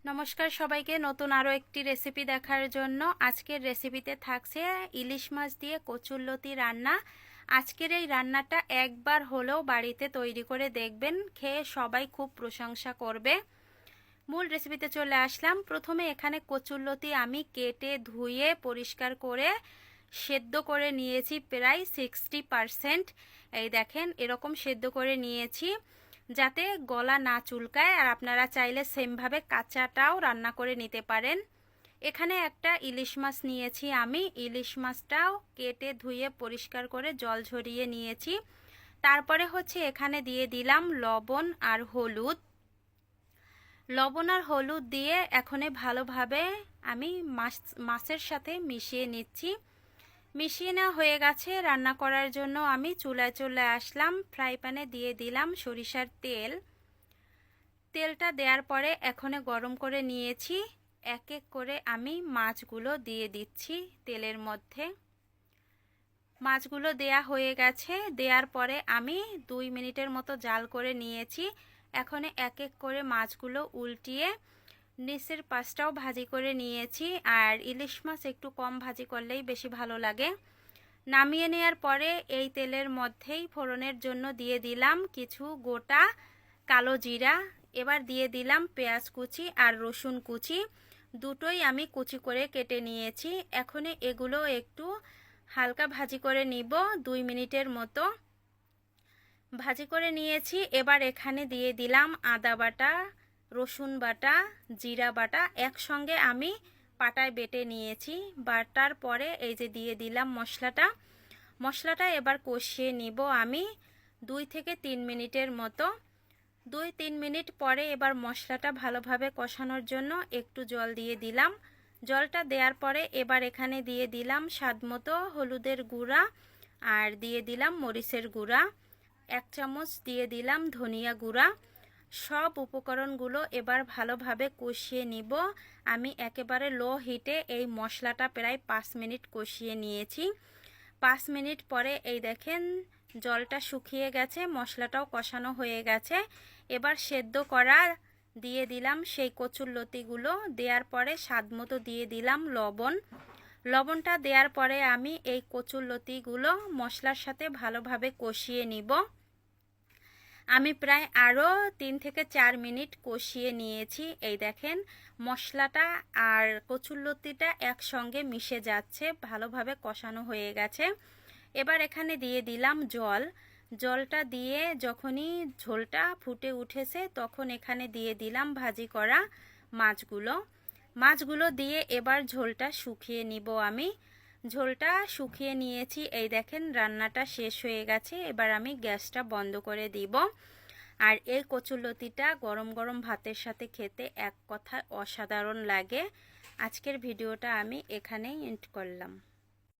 নমস্কার সবাইকে, নতুন আরও একটি রেসিপি দেখার জন্য। আজকের রেসিপিতে থাকছে ইলিশ মাছ দিয়ে কচুরলতি রান্না। আজকের এই রান্নাটা একবার হলেও বাড়িতে তৈরি করে দেখবেন, খেয়ে সবাই খুব প্রশংসা করবে। মূল রেসিপিতে চলে আসলাম। প্রথমে এখানে কচুরলতি আমি কেটে ধুয়ে পরিষ্কার করে সেদ্ধ করে নিয়েছি প্রায় 60%। এই দেখেন, এরকম সেদ্ধ করে নিয়েছি যাতে গলা না চুলকায়। আর আপনারা চাইলে সেমভাবে কাঁচাটাও রান্না করে নিতে পারেন। এখানে একটা ইলিশ মাছ নিয়েছি আমি। ইলিশ মাছটাও কেটে ধুয়ে পরিষ্কার করে জল ঝরিয়ে নিয়েছি। তারপরে এখানে দিয়ে দিলাম লবণ আর হলুদ। লবণ আর হলুদ দিয়ে এখন ভালোভাবে আমি মাছের সাথে মিশিয়ে নিচ্ছি। মিশিয়ে নেওয়া হয়ে গেছে। রান্না করার জন্য আমি চুলায় চলে আসলাম। ফ্রাই প্যানে দিয়ে দিলাম সরিষার তেল। তেলটা দেওয়ার পরে এখন গরম করে নিয়েছি। এক এক করে আমি মাছগুলো দিয়ে দিচ্ছি তেলের মধ্যে। মাছগুলো দেয়া হয়ে গেছে। দেওয়ার পরে আমি 2 মিনিটের মতো জাল করে নিয়েছি। এখন এক এক করে মাছগুলো উল্টিয়ে নিচের পাশটাও ভাজি করে নিয়েছি। আর ইলিশ মাছ একটু কম ভাজি করলেই বেশি ভালো লাগে। নামিয়ে নেওয়ার পরে এই তেলের মধ্যেই ফোড়নের জন্য দিয়ে দিলাম কিছু গোটা কালো জিরা। এবার দিয়ে দিলাম পেঁয়াজ কুচি আর রসুন কুচি, দুটোই আমি কুচি করে কেটে নিয়েছি। এখন এগুলো একটু হালকা ভাজি করে নিব, 2 মিনিটের মতো ভাজি করে নিয়েছি। এবার এখানে দিয়ে দিলাম আদা বাটা, রসুন বাটা, জিরা বাটা একসঙ্গে আমি পাটায় বেটে নিয়েছি। বাটার পরে এই যে দিয়ে দিলাম মশলাটা এবার কষিয়ে নিব আমি 2 থেকে 3 মিনিটের মতো। 2-3 মিনিট পরে এবার মশলাটা ভালোভাবে কষানোর জন্য একটু জল দিয়ে দিলাম। জলটা দেওয়ার পরে এবার এখানে দিয়ে দিলাম স্বাদমতো হলুদের গুঁড়া আর দিয়ে দিলাম মরিচের গুঁড়া, 1 চামচ দিয়ে দিলাম ধনিয়া গুঁড়া। সব উপকরণগুলো এবার ভালোভাবে কষিয়ে নিব। আমি একেবারে লো হিটে এই মশলাটা প্রায় 5 মিনিট কষিয়ে নিয়েছি। 5 মিনিট পরে এই দেখেন জলটা শুকিয়ে গেছে, মশলাটাও কষানো হয়ে গেছে। এবার সেদ্ধ করা দিয়ে দিলাম সেই কচুরলতিগুলো। দেওয়ার পরে স্বাদমতো দিয়ে দিলাম লবণটা দেওয়ার পরে আমি এই কচুরলতিগুলো মশলার সাথে ভালোভাবে কষিয়ে নিব। আমি প্রায় আরও 3 থেকে 4 মিনিট কষিয়ে নিয়েছি। এই দেখেন মশলাটা আর কচুরলতিটা একসঙ্গে মিশে যাচ্ছে, ভালোভাবে কষানো হয়ে গেছে। এবার এখানে দিয়ে দিলাম জলটা দিয়ে যখনই ঝোলটা ফুটে উঠেছে তখন এখানে দিয়ে দিলাম ভাজি করা মাছগুলো দিয়ে এবার ঝোলটা শুকিয়ে নিব আমি। ঝোলটা শুকিয়ে নিয়েছি। এই দেখেন রান্নাটা শেষ হয়ে গেছে। এবার আমি গ্যাসটা বন্ধ করে দিব। আর এই কচুরলতিটা গরম গরম ভাতের সাথে খেতে এক কথায় অসাধারণ লাগে। আজকের ভিডিওটা আমি এখানেই এন্ড করলাম।